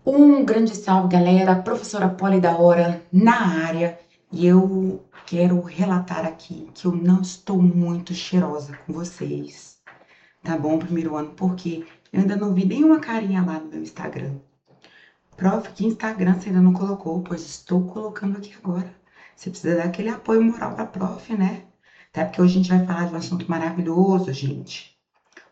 Um grande salve, galera. Professora Poli da Hora na área. E eu quero relatar aqui que eu não estou muito cheirosa com vocês, tá bom? Primeiro ano, porque eu ainda não vi nenhuma carinha lá no meu Instagram. Prof, que Instagram você ainda não colocou? Pois estou colocando aqui agora. Você precisa dar aquele apoio moral pra prof, né? Até porque hoje a gente vai falar de um assunto maravilhoso, gente.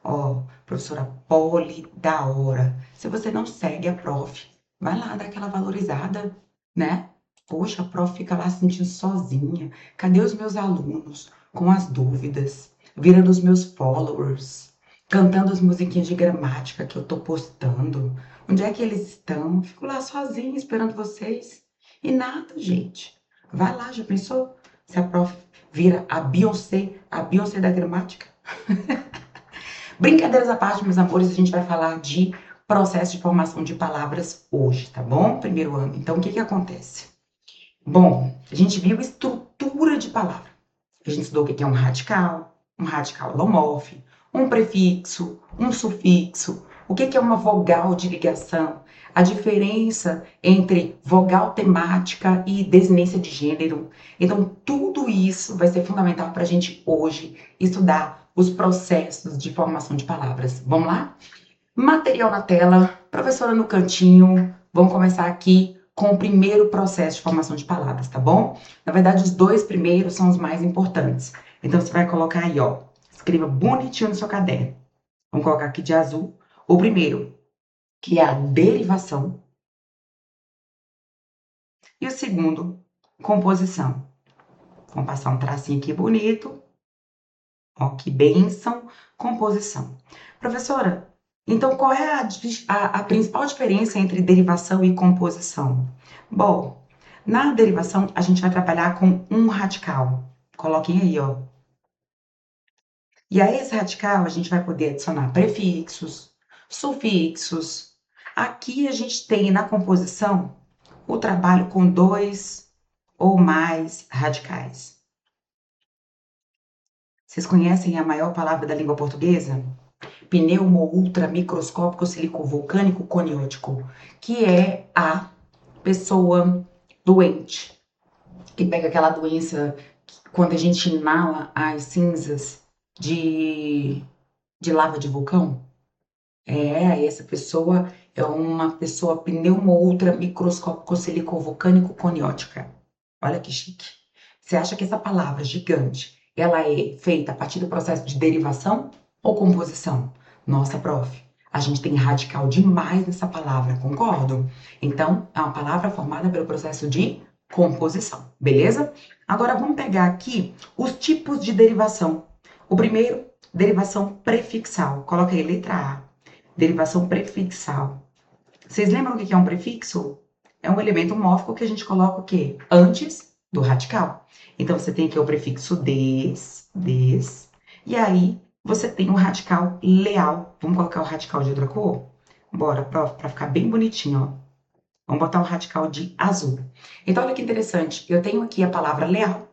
Ó, professora Poli da hora. Se você não segue a prof, vai lá dar aquela valorizada, né? Poxa, a prof fica lá se sentindo sozinha. Cadê os meus alunos com as dúvidas? Virando os meus followers, cantando as musiquinhas de gramática que eu tô postando. Onde é que eles estão? Fico lá sozinha esperando vocês. E nada, gente. Vai lá, já pensou? Se a prof vira a Beyoncé da gramática? Brincadeiras à parte, meus amores, a gente vai falar de processo de formação de palavras hoje, tá bom? Primeiro ano. Então, o que que acontece? Bom, a gente viu estrutura de palavra. A gente estudou o que que é um radical holomorfe, um prefixo, um sufixo, o que que é uma vogal de ligação, a diferença entre vogal temática e desinência de gênero. Então, tudo isso vai ser fundamental para a gente hoje estudar os processos de formação de palavras. Vamos lá? Material na tela, professora no cantinho. Vamos começar aqui com o primeiro processo de formação de palavras, tá bom? Na verdade, os dois primeiros são os mais importantes. Então, você vai colocar aí, ó. Escreva bonitinho no seu caderno. Vamos colocar aqui de azul. O primeiro, que é a derivação. E o segundo, composição. Vamos passar um tracinho aqui bonito. Ó, que bênção. Composição. Professora, então qual é a principal diferença entre derivação e composição? Bom, na derivação a gente vai trabalhar com um radical. Coloquem aí, ó. E a esse radical a gente vai poder adicionar prefixos, sufixos. Aqui a gente tem na composição o trabalho com dois ou mais radicais. Vocês conhecem a maior palavra da língua portuguesa? Pneumo ultra microscópico silicovolcânico coniótico, que é a pessoa doente, que pega aquela doença quando a gente inala as cinzas de, de lava de vulcão. Essa pessoa é uma pessoa pneumo ultra microscópico silicovolcânico coniótica. Olha que chique. Você acha que essa palavra gigante, ela é feita a partir do processo de derivação ou composição? Nossa, prof, a gente tem radical demais nessa palavra, concordo? Então, é uma palavra formada pelo processo de composição, beleza? Agora vamos pegar aqui os tipos de derivação. O primeiro, derivação prefixal. Coloca aí letra A. Derivação prefixal. Vocês lembram o que é um prefixo? É um elemento mórfico que a gente coloca o quê? Antes do radical. Então, você tem aqui o prefixo des, e aí você tem o radical leal. Vamos colocar o radical de outra cor? Bora, prof, para ficar bem bonitinho, ó. Vamos botar o radical de azul. Então, olha que interessante. Eu tenho aqui a palavra leal,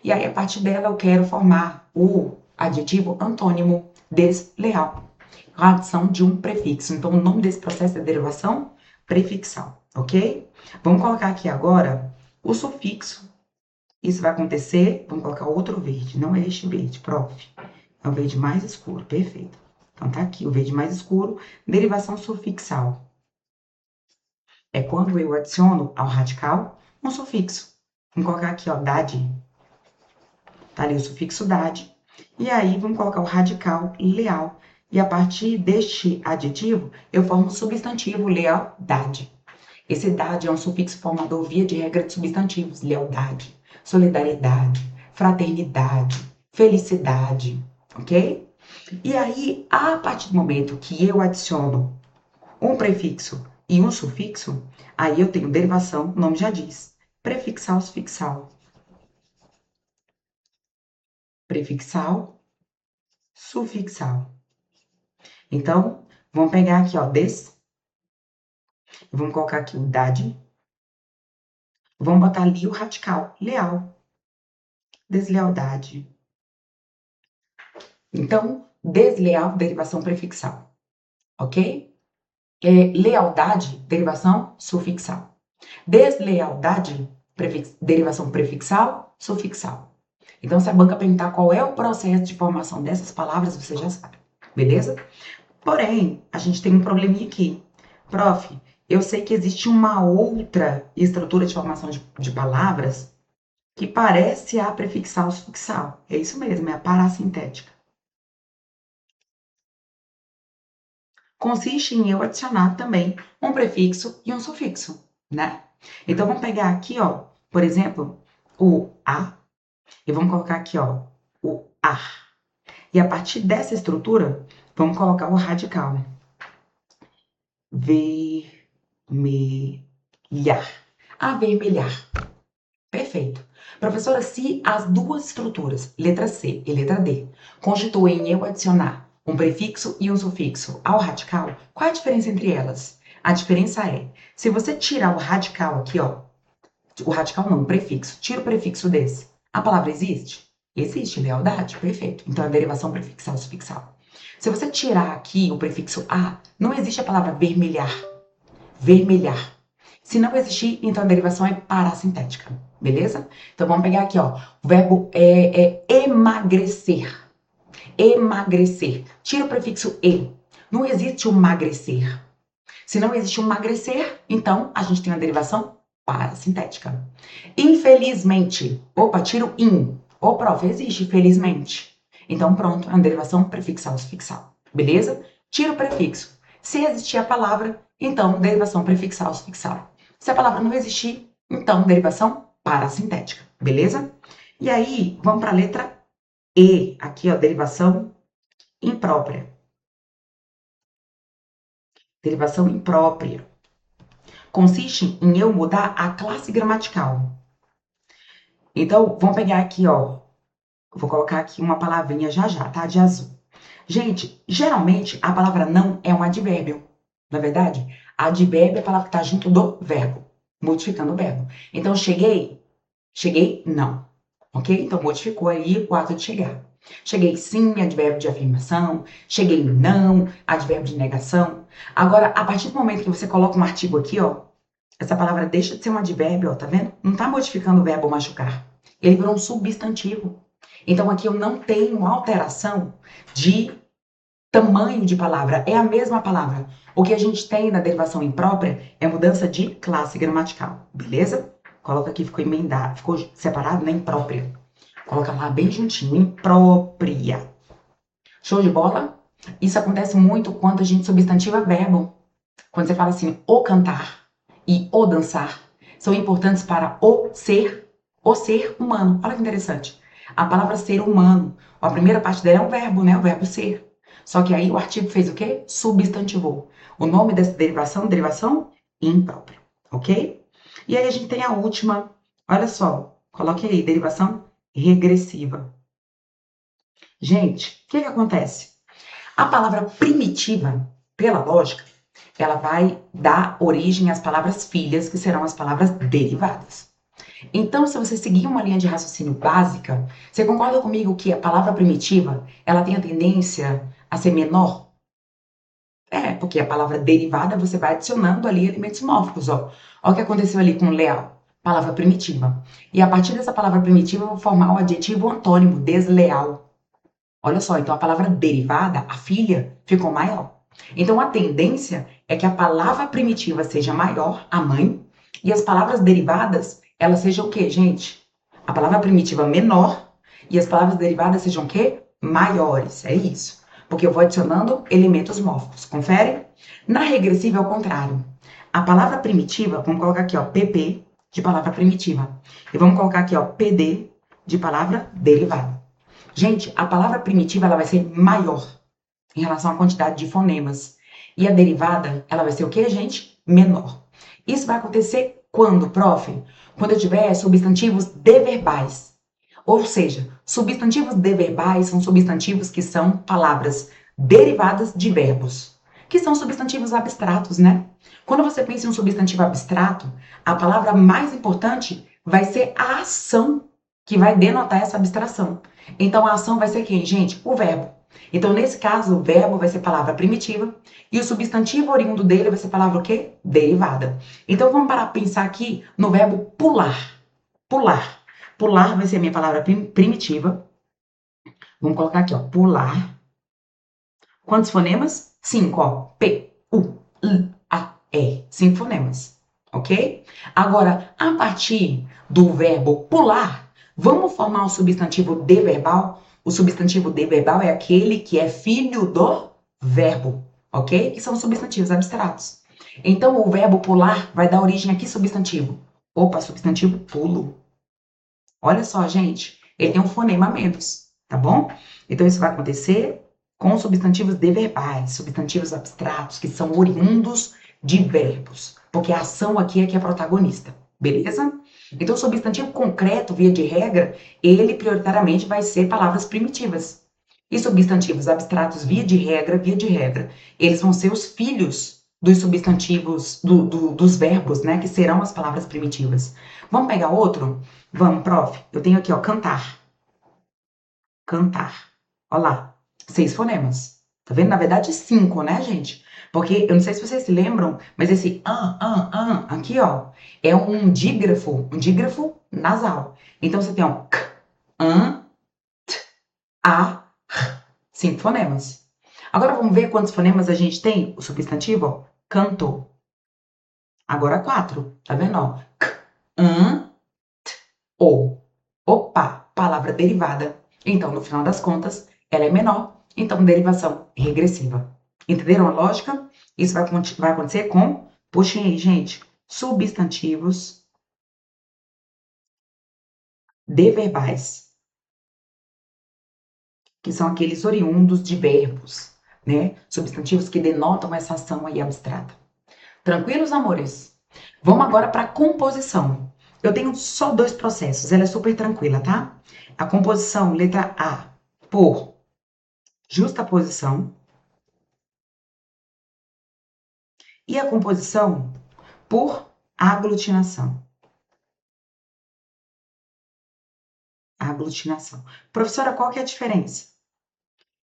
e aí a partir dela eu quero formar o adjetivo antônimo desleal, a adição de um prefixo. Então, o nome desse processo é derivação prefixal, ok? Vamos colocar aqui agora o sufixo. Isso vai acontecer, vamos colocar outro verde, não é este verde, prof. É o verde mais escuro, perfeito. Então, tá aqui o verde mais escuro, derivação sufixal. É quando eu adiciono ao radical um sufixo. Vamos colocar aqui, ó, dade. Tá ali o sufixo dade. E aí, vamos colocar o radical leal. E a partir deste adjetivo, eu formo o substantivo lealdade. Esse dade é um sufixo formador via de regra de substantivos. Lealdade, solidariedade, fraternidade, felicidade, ok? E aí, a partir do momento que eu adiciono um prefixo e um sufixo, aí eu tenho derivação, o nome já diz. Prefixal, sufixal. Prefixal, sufixal. Então, vamos pegar aqui, ó, vamos colocar aqui o dade, vamos botar ali o radical, leal, deslealdade. Então, desleal, derivação prefixal, ok? Lealdade, derivação sufixal. Deslealdade, derivação prefixal, sufixal. Então, se a banca perguntar qual é o processo de formação dessas palavras, você já sabe, beleza? Porém, a gente tem um probleminha aqui. Prof, eu sei que existe uma outra estrutura de formação de palavras que parece a prefixal sufixal. É isso mesmo, é a parassintética. Consiste em eu adicionar também um prefixo e um sufixo, né? Então, vamos pegar aqui, ó, por exemplo, o a, e vamos colocar aqui, ó, o ar. E a partir dessa estrutura, vamos colocar o radical. Vermelhar. Avermelhar. Perfeito. Professora, se as duas estruturas, letra C e letra D, constituem eu adicionar um prefixo e um sufixo ao radical, qual é a diferença entre elas? A diferença é, se você tirar o radical aqui, ó, o radical não, o prefixo, tira o prefixo desse, a palavra existe? Existe, lealdade, perfeito. Então, é a derivação prefixal sufixal. Se você tirar aqui o prefixo a, não existe a palavra vermelhar. Vermelhar. Se não existir, então a derivação é parassintética, beleza? Então vamos pegar aqui, ó, o verbo é emagrecer. Emagrecer. Tira o prefixo e. Não existe o magrecer. Se não existe o magrecer, então a gente tem a derivação parassintética. Infelizmente. Opa, tira o in. Ô, prof, existe, felizmente. Então pronto, é uma derivação prefixal sufixal, beleza? Tira o prefixo. Se existir a palavra, então derivação prefixal sufixal. Se a palavra não existir, então derivação parassintética, beleza? E aí, vamos para a letra E. Aqui, ó, derivação imprópria. Derivação imprópria. Consiste em eu mudar a classe gramatical. Então, vamos pegar aqui, ó. Vou colocar aqui uma palavrinha já já, tá? De azul. Gente, geralmente a palavra não é um advérbio. Na verdade, advérbio é a palavra que está junto do verbo, modificando o verbo. Então, cheguei? Cheguei? Não. Ok? Então, modificou aí o ato de chegar. Cheguei sim, advérbio de afirmação. Cheguei não, advérbio de negação. Agora, a partir do momento que você coloca um artigo aqui, ó, essa palavra deixa de ser um advérbio, ó, tá vendo? Não tá modificando o verbo machucar. Ele virou um substantivo. Então, aqui eu não tenho alteração de tamanho de palavra. É a mesma palavra. O que a gente tem na derivação imprópria é mudança de classe gramatical. Beleza? Coloca aqui, ficou emendado, ficou separado, né? Imprópria. Coloca lá bem juntinho, imprópria. Show de bola? Isso acontece muito quando a gente substantiva verbo. Quando você fala assim, o cantar e o dançar são importantes para o ser humano. Olha que interessante. A palavra ser humano, a primeira parte dela é um verbo, né? O verbo ser. Só que aí o artigo fez o quê? Substantivou. O nome dessa derivação imprópria, ok? E aí a gente tem a última, olha só, coloque aí, derivação regressiva. Gente, o que acontece? A palavra primitiva, pela lógica, ela vai dar origem às palavras filhas, que serão as palavras derivadas. Então, se você seguir uma linha de raciocínio básica, você concorda comigo que a palavra primitiva, ela tem a tendência a ser menor? Porque a palavra derivada você vai adicionando ali elementos mórficos, ó. Olha o que aconteceu ali com leal, palavra primitiva. E a partir dessa palavra primitiva eu vou formar o adjetivo antônimo, desleal. Olha só, então a palavra derivada, a filha, ficou maior. Então a tendência é que a palavra primitiva seja maior, a mãe, e as palavras derivadas, elas sejam o quê, gente? A palavra primitiva menor e as palavras derivadas sejam o quê? Maiores, é isso. Porque eu vou adicionando elementos mórficos, confere? Na regressiva é o contrário. A palavra primitiva, vamos colocar aqui, ó, PP, de palavra primitiva. E vamos colocar aqui, ó, PD, de palavra derivada. Gente, a palavra primitiva, ela vai ser maior em relação à quantidade de fonemas. E a derivada, ela vai ser o quê, gente? Menor. Isso vai acontecer quando, prof? Quando eu tiver substantivos deverbais. Ou seja, substantivos deverbais são substantivos que são palavras derivadas de verbos, que são substantivos abstratos, né? Quando você pensa em um substantivo abstrato, a palavra mais importante vai ser a ação que vai denotar essa abstração. Então, a ação vai ser quem, gente? O verbo. Então, nesse caso, o verbo vai ser palavra primitiva e o substantivo oriundo dele vai ser palavra o quê? Derivada. Então, vamos parar para pensar aqui no verbo pular. Pular. Pular vai ser a minha palavra primitiva. Vamos colocar aqui, ó, pular. Quantos fonemas? 5, ó. P, U, L, A, E. 5 fonemas, ok? Agora, a partir do verbo pular, vamos formar um substantivo de verbal. O substantivo de verbal é aquele que é filho do verbo, ok? Que são substantivos abstratos. Então, o verbo pular vai dar origem a que substantivo? Opa, substantivo pulo. Olha só, gente, ele tem um fonema a menos, tá bom? Então, isso vai acontecer com substantivos deverbais, substantivos abstratos, que são oriundos de verbos, porque a ação aqui é que é protagonista, beleza? Então, substantivo concreto, via de regra, ele prioritariamente vai ser palavras primitivas. E substantivos abstratos, via de regra, eles vão ser os filhos dos substantivos, dos verbos, né, que serão as palavras primitivas. Vamos pegar outro? Vamos, prof. Eu tenho aqui, ó, cantar. Cantar. Olha lá, 6 fonemas. Tá vendo? Na verdade, 5, né, gente? Porque, eu não sei se vocês se lembram, mas esse aqui, ó, é um dígrafo nasal. Então, você tem, ó, k, t, a, r. 5 fonemas. Agora, vamos ver quantos fonemas a gente tem? O substantivo, ó, canto. Agora, 4. Tá vendo, ó? K, t, o. Opa, palavra derivada. Então, no final das contas, ela é menor. Então, derivação regressiva. Entenderam a lógica? Isso vai acontecer com, puxem aí, gente, substantivos deverbais, que são aqueles oriundos de verbos, né? Substantivos que denotam essa ação aí abstrata. Tranquilos, amores? Vamos agora para a composição. Eu tenho só 2 processos, ela é super tranquila, tá? A composição, letra A, por justaposição. E a composição por aglutinação. Aglutinação. Professora, qual que é a diferença?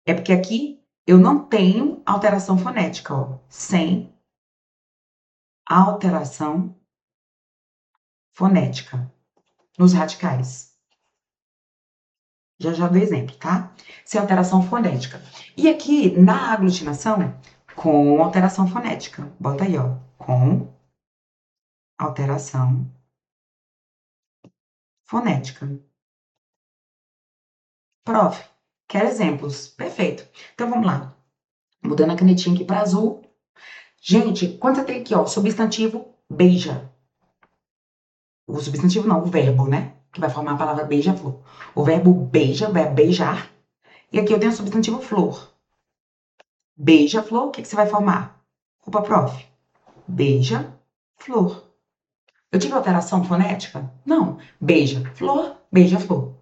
É porque aqui eu não tenho alteração fonética, ó. Sem alteração fonética nos radicais. Já dou exemplo, tá? Sem alteração fonética. E aqui, na aglutinação, com alteração fonética. Bota aí, ó. Com alteração fonética. Prof, quer exemplos? Perfeito. Então, vamos lá. Mudando a canetinha aqui para azul. Gente, quando você tem aqui, ó, substantivo, beija. O substantivo não, o verbo, né? Que vai formar a palavra beija-flor. O verbo beija, vai beijar. E aqui eu tenho o substantivo flor. Beija-flor, o que você vai formar? Opa, prof. Beija-flor. Eu tive alteração fonética? Não. Beija-flor, beija-flor.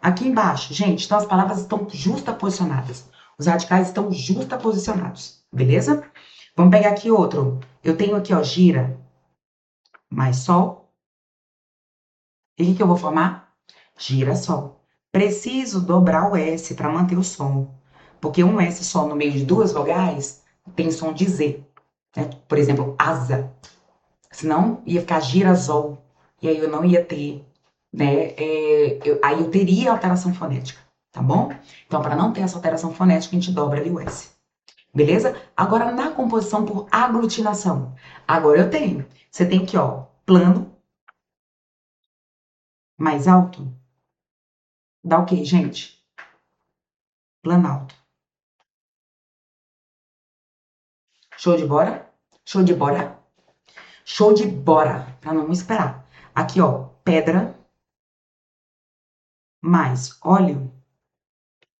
Aqui embaixo, gente, então as palavras estão justaposicionadas. Os radicais estão justaposicionados, beleza? Vamos pegar aqui outro. Eu tenho aqui, ó, gira mais sol. E o que eu vou formar? Girassol. Preciso dobrar o S para manter o som. Porque um S só no meio de 2 vogais tem som de Z. Né? Por exemplo, asa. Senão ia ficar girasol. E aí eu não ia ter, né? Aí eu teria alteração fonética, tá bom? Então, para não ter essa alteração fonética, a gente dobra ali o S. Beleza? Agora, na composição por aglutinação. Agora eu tenho. Você tem aqui, ó, plano mais alto. Dá o quê, gente? Planalto. Show de bora? Show de bora? Show de bora, para não esperar. Aqui, ó, pedra mais óleo.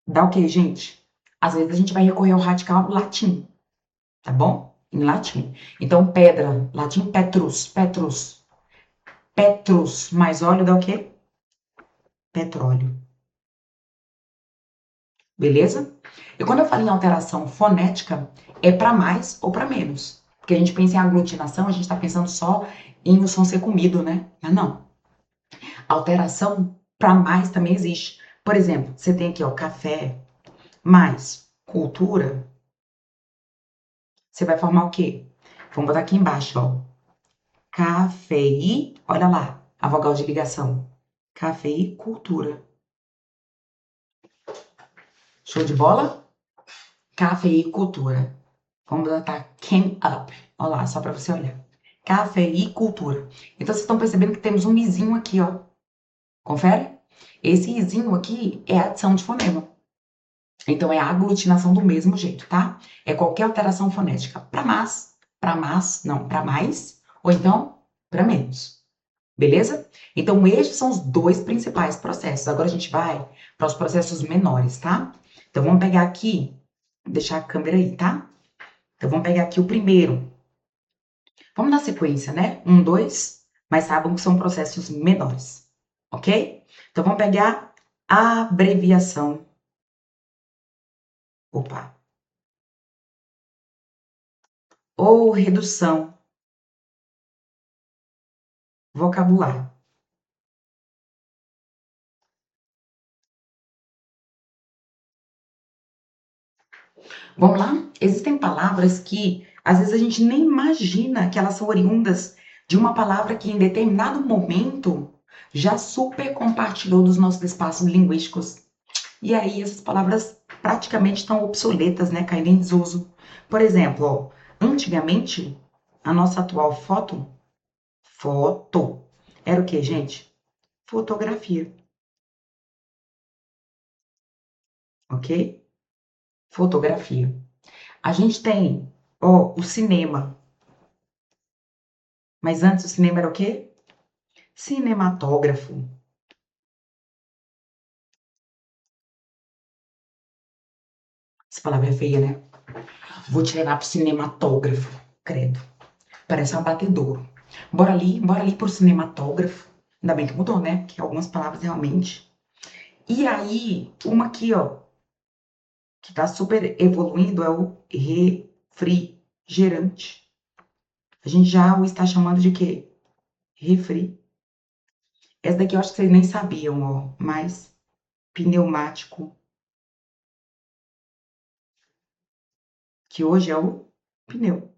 Dá o quê, gente? Às vezes a gente vai recorrer ao radical latim, tá bom? Em latim. Então, pedra, latim petrus, petrus. Petrus mais óleo dá o quê? Petróleo. Beleza? E quando eu falo em alteração fonética, é para mais ou para menos. Porque a gente pensa em aglutinação, a gente está pensando só em o som ser comido, né? Mas não. Alteração para mais também existe. Por exemplo, você tem aqui, ó, café mais cultura, você vai formar o quê? Vamos botar aqui embaixo, ó. Cafei, olha lá, a vogal de ligação. Cafeicultura. Show de bola? Cafeicultura. Vamos botar came up. Olha lá, só para você olhar. Cafeicultura. Então, vocês estão percebendo que temos um izinho aqui, ó. Confere? Esse izinho aqui é a adição de fonema. Então, é a aglutinação do mesmo jeito, tá? É qualquer alteração fonética. Para mais, ou então para menos. Beleza? Então, estes são os dois principais processos. Agora, a gente vai para os processos menores, tá? Então, vamos pegar aqui, deixar a câmera aí, tá? Então, vamos pegar aqui o primeiro. Vamos na sequência, né? 1, 2, mas saibam que são processos menores, ok? Então, vamos pegar a abreviação. Opa. Ou redução vocabular. Vamos lá? Existem palavras que, às vezes, a gente nem imagina que elas são oriundas de uma palavra que, em determinado momento, já super compartilhou dos nossos espaços linguísticos. E aí, essas palavras praticamente estão obsoletas, né? Caindo em desuso. Por exemplo, ó, antigamente, a nossa atual foto, era o quê, gente? Fotografia, ok? Fotografia. A gente tem, ó, o cinema. Mas antes o cinema era o quê? Cinematógrafo. Essa palavra é feia, né? Vou te levar pro cinematógrafo, credo. Parece um abatedouro. Bora ali pro cinematógrafo. Ainda bem que mudou, né? Porque algumas palavras realmente. E aí, uma aqui, ó, que tá super evoluindo é o refrigerante. A gente já o está chamando de quê? Refri. Essa daqui eu acho que vocês nem sabiam, ó, mas pneumático, que hoje é o pneu.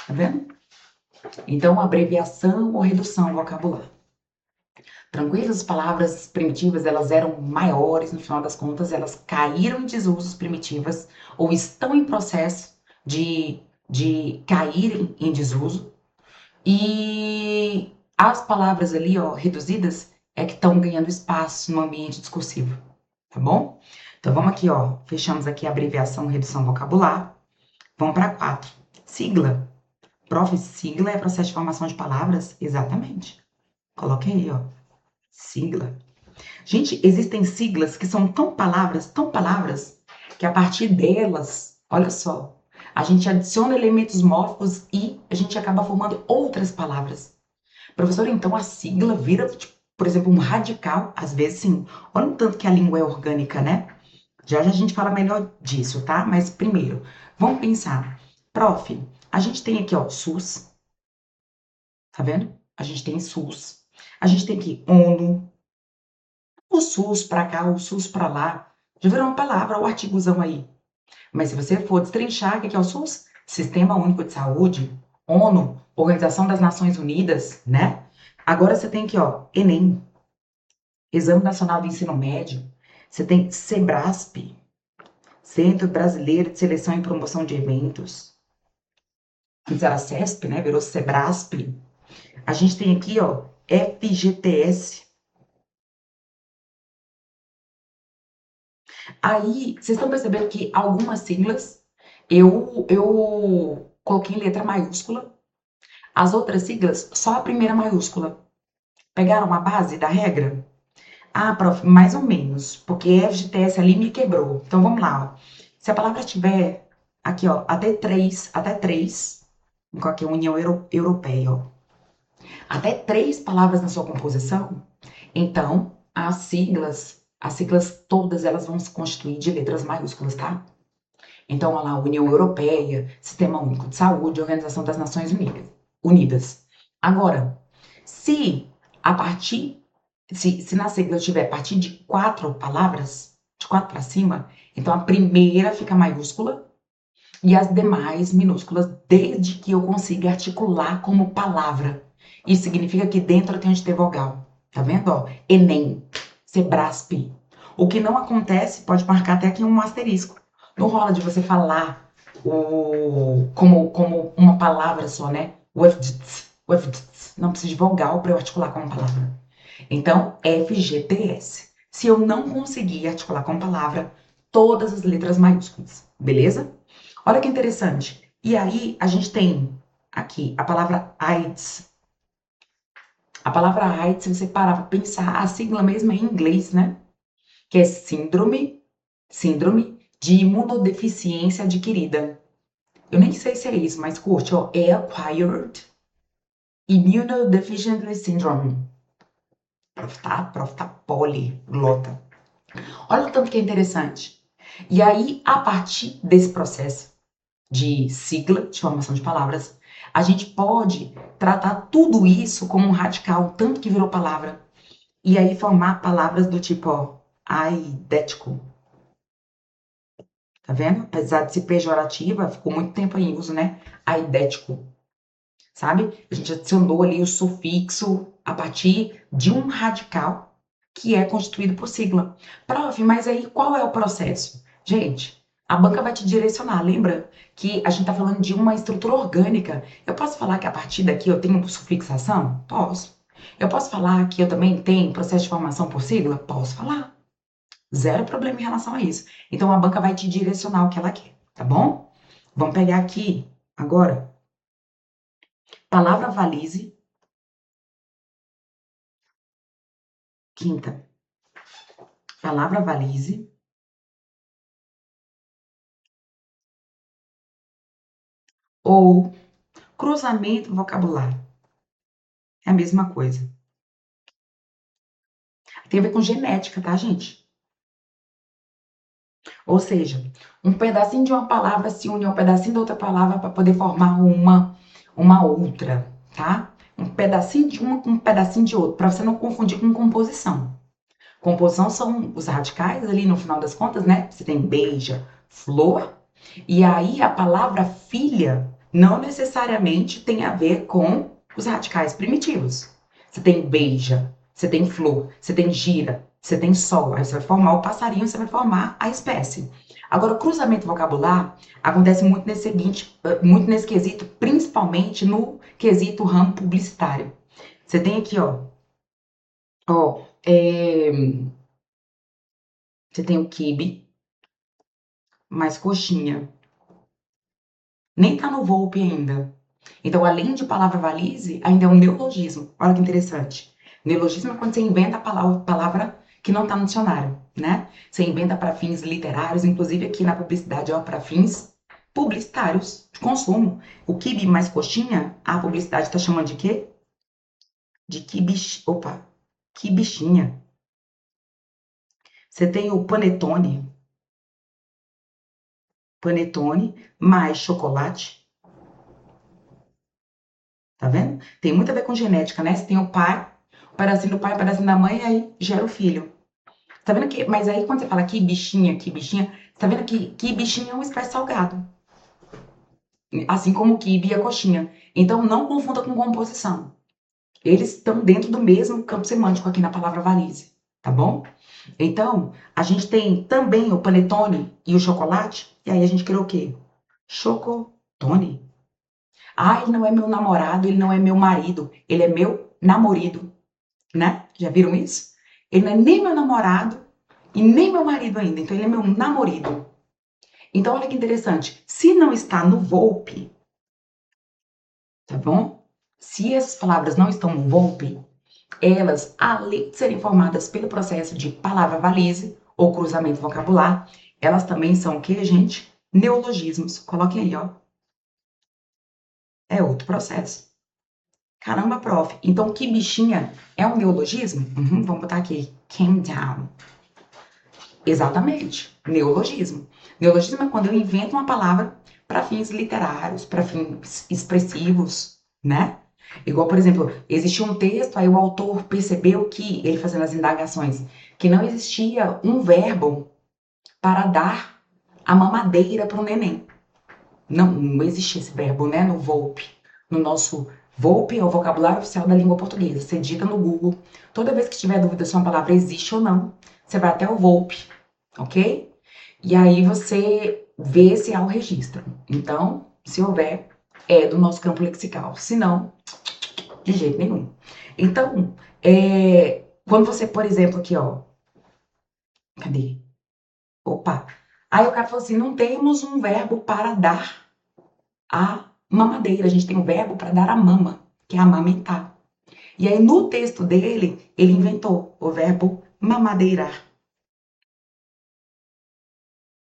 Tá vendo? Então, abreviação ou redução vocabular. Tranquilo? As palavras primitivas, elas eram maiores, no final das contas, elas caíram em desusos primitivas ou estão em processo de caírem em desuso. E as palavras ali, ó, reduzidas, é que estão ganhando espaço no ambiente discursivo, tá bom? Então, vamos aqui, ó, fechamos aqui a abreviação, redução vocabular. Vamos para 4. Sigla. Prof, sigla é processo de formação de palavras? Exatamente. Coloquei aí, ó. Sigla. Gente, existem siglas que são tão palavras, que a partir delas, olha só, a gente adiciona elementos mórficos e a gente acaba formando outras palavras. Professor, então a sigla vira, tipo, por exemplo, um radical, às vezes sim. Olha o tanto que a língua é orgânica, né? Já já a gente fala melhor disso, tá? Mas primeiro, vamos pensar. Prof, a gente tem aqui, ó, SUS, tá vendo? A gente tem SUS. A gente tem aqui ONU, o SUS pra cá, o SUS pra lá. Já virou uma palavra, o artigozão aí. Mas se você for destrinchar, o que é o SUS? Sistema Único de Saúde, ONU, Organização das Nações Unidas, né? Agora você tem aqui, ó, Enem, Exame Nacional do Ensino Médio. Você tem SEBRASP, Centro Brasileiro de Seleção e Promoção de Eventos. Antes era CESP, né? Virou SEBRASP. A gente tem aqui, ó, FGTS. Aí, vocês estão percebendo que algumas siglas eu coloquei em letra maiúscula, as outras siglas só a primeira maiúscula. Pegaram a base da regra? Ah, prof, mais ou menos, porque FGTS ali me quebrou. Então vamos lá, ó. Se a palavra tiver aqui, ó, até três, vou colocar aqui União Europeia, ó. Até 3 palavras na sua composição, então as siglas todas elas vão se constituir de letras maiúsculas, tá? Então, olha lá, União Europeia, Sistema Único de Saúde, Organização das Nações Unidas. Agora, se na sigla tiver a partir de 4 palavras, de 4 para cima, então a primeira fica maiúscula e as demais minúsculas, desde que eu consiga articular como palavra. Isso significa que dentro eu tenho de ter vogal. Tá vendo? Ó, Enem, Sebrasp. O que não acontece, pode marcar até aqui um asterisco. Não rola de você falar como uma palavra só, né? Não precisa de vogal para eu articular como palavra. Então, FGTS. Se eu não conseguir articular como palavra, todas as letras maiúsculas, beleza? Olha que interessante. E aí, a gente tem aqui a palavra AIDS. A palavra AIDS, se você parar para pensar, a sigla mesmo é em inglês, né? Que é síndrome de imunodeficiência adquirida. Eu nem sei se é isso, mas curte, ó. É Acquired Immunodeficiency Syndrome. Prof tá poliglota. Olha o tanto que é interessante. E aí, a partir desse processo de sigla, de formação de palavras, a gente pode tratar tudo isso como um radical, tanto que virou palavra, e aí formar palavras do tipo, ó, aidético. Tá vendo? Apesar de ser pejorativa, ficou muito tempo em uso, né? Aidético. Sabe? A gente adicionou ali o sufixo a partir de um radical que é constituído por sigla. Prof, mas aí qual é o processo? Gente, a banca vai te direcionar. Lembra que a gente está falando de uma estrutura orgânica. Eu posso falar que a partir daqui eu tenho sufixação? Posso. Eu posso falar que eu também tenho processo de formação por sigla? Posso falar. Zero problema em relação a isso. Então a banca vai te direcionar o que ela quer, tá bom? Vamos pegar aqui agora. Palavra valise. Quinta. Palavra valise. Ou cruzamento vocabulário. É a mesma coisa. Tem a ver com genética, tá, gente? Ou seja, um pedacinho de uma palavra se une a um pedacinho da outra palavra para poder formar uma outra, tá? Um pedacinho de uma com um pedacinho de outro, para você não confundir com composição. Composição são os radicais ali no final das contas, né? Você tem beija, flor, e aí a palavra filha não necessariamente tem a ver com os radicais primitivos. Você tem beija, você tem flor, você tem gira, você tem sol, aí você vai formar o passarinho, você vai formar a espécie. Agora, o cruzamento vocabular acontece muito nesse quesito, principalmente no quesito ramo publicitário. Você tem aqui, ó, você tem o quibe, mais coxinha. Nem tá no Volpe ainda. Então, além de palavra valise, ainda é um neologismo. Olha que interessante. Neologismo é quando você inventa a palavra que não está no dicionário, né? Você inventa para fins literários, inclusive aqui na publicidade, ó, para fins publicitários de consumo. O quibe mais coxinha, a publicidade está chamando de quê? De que bichinha. Você tem o panetone mais chocolate. Tá vendo? Tem muito a ver com genética, né? Você tem o pai, o pedacinho do pai, o pedacinho da mãe, e aí gera o filho. Tá vendo que. Mas aí quando você fala que bichinha, tá vendo que bichinha é uma espécie de salgado. Assim como o quibe e a coxinha. Então não confunda com composição. Eles estão dentro do mesmo campo semântico aqui na palavra valise, tá bom? Então, a gente tem também o panetone e o chocolate, e aí a gente criou o quê? Chocotone. Ah, ele não é meu namorado, ele não é meu marido, ele é meu namorido, né? Já viram isso? Ele não é nem meu namorado e nem meu marido ainda, então ele é meu namorido. Então, olha que interessante. Se não está no Volpe, tá bom? Se essas palavras não estão no Volpe, elas, além de serem formadas pelo processo de palavra valise ou cruzamento vocabular, elas também são o que, gente? Neologismos. Coloquem aí, ó. É outro processo. Caramba, prof. Então, que bichinha é um neologismo? Uhum, vamos botar aqui. Came down. Exatamente. Neologismo. Neologismo é quando eu invento uma palavra para fins literários, para fins expressivos, né? Igual, por exemplo, existia um texto, aí o autor percebeu que, ele fazendo as indagações, que não existia um verbo para dar a mamadeira para o neném. Não existe esse verbo, né, no VOLPE. No nosso VOLPE é o vocabulário oficial da língua portuguesa. Você digita no Google. Toda vez que tiver dúvida se uma palavra existe ou não, você vai até o VOLPE, ok? E aí você vê se há o registro. Então, se houver, é do nosso campo lexical. Se não, de jeito nenhum. Então, quando você, por exemplo, aqui, ó. Cadê? Opa! Aí o cara falou assim: não temos um verbo para dar a mamadeira. A gente tem um verbo para dar a mama, que é amamentar. E aí no texto dele, ele inventou o verbo mamadeirar.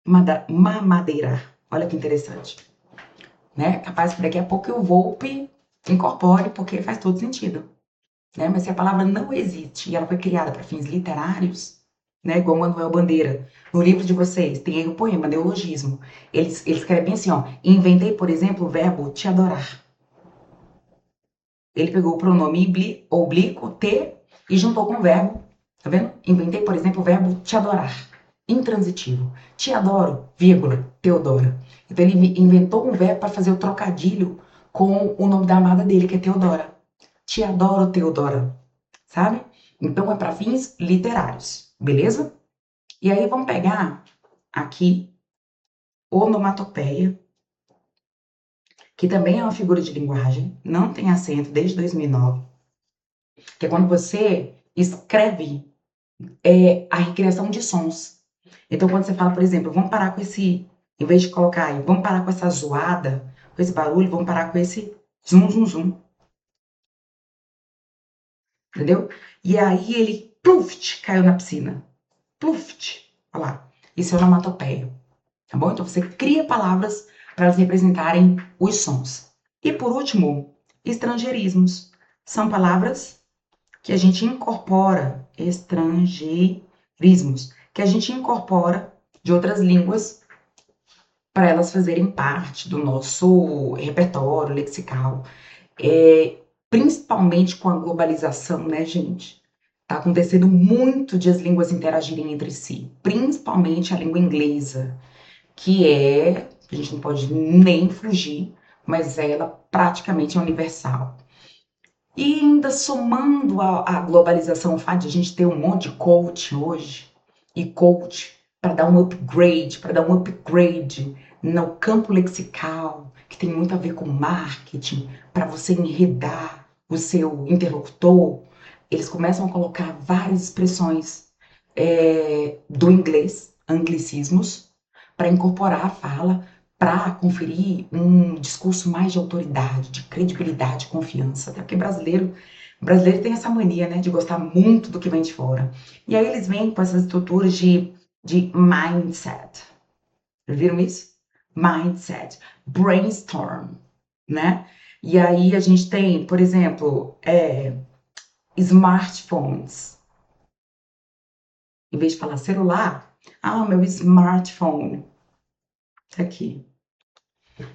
Mamadeirar. Olha que interessante. Né? Capaz que daqui a pouco eu Volpe incorpore, porque faz todo sentido. Né? Mas se a palavra não existe e ela foi criada para fins literários, né? Igual Manuel Bandeira, no livro de vocês tem aí o poema Neologismo. Ele escreve bem assim, ó: inventei, por exemplo, o verbo te adorar. Ele pegou o pronome oblíquo, te, e juntou com o verbo, tá vendo? Inventei, por exemplo, o verbo te adorar, intransitivo. Te adoro, vírgula, Teodora. Então ele inventou um verbo para fazer o trocadilho com o nome da amada dele, que é Teodora. Te adoro, Teodora, sabe? Então é para fins literários, beleza? E aí vamos pegar aqui onomatopeia, que também é uma figura de linguagem, não tem acento desde 2009, que é quando você escreve a recriação de sons. Então, quando você fala, por exemplo, vamos parar com esse, em vez de colocar aí, vamos parar com essa zoada, com esse barulho, vamos parar com esse zum, zum, zum. Entendeu? E aí ele, pluft, caiu na piscina. Pluft. Olha lá. Isso é onomatopeia. Tá bom? Então, você cria palavras para elas representarem os sons. E, por último, estrangeirismos. São palavras que a gente incorpora, estrangeirismos, que a gente incorpora de outras línguas para elas fazerem parte do nosso repertório lexical. Principalmente com a globalização, né, gente? Tá acontecendo muito de as línguas interagirem entre si, principalmente a língua inglesa, que a gente não pode nem fugir, mas ela praticamente é universal. E ainda somando a globalização, o fato de a gente ter um monte de coach hoje, e coach para dar um upgrade no campo lexical, que tem muito a ver com marketing, para você enredar o seu interlocutor, eles começam a colocar várias expressões do inglês, anglicismos, para incorporar a fala, para conferir um discurso mais de autoridade, de credibilidade, confiança. Até porque brasileiro tem essa mania, né, de gostar muito do que vem de fora. E aí eles vêm com essas estruturas de mindset. Viram isso? Mindset, brainstorm, né? E aí a gente tem, por exemplo, smartphones. Em vez de falar celular, meu smartphone. Aqui.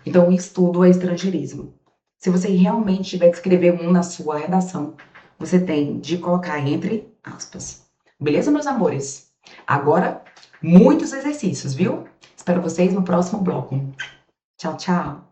Então, isso tudo é estrangeirismo. Se você realmente tiver que escrever um na sua redação, você tem de colocar entre aspas. Beleza, meus amores? Agora, muitos exercícios, viu? Espero vocês no próximo bloco. Tchau, tchau!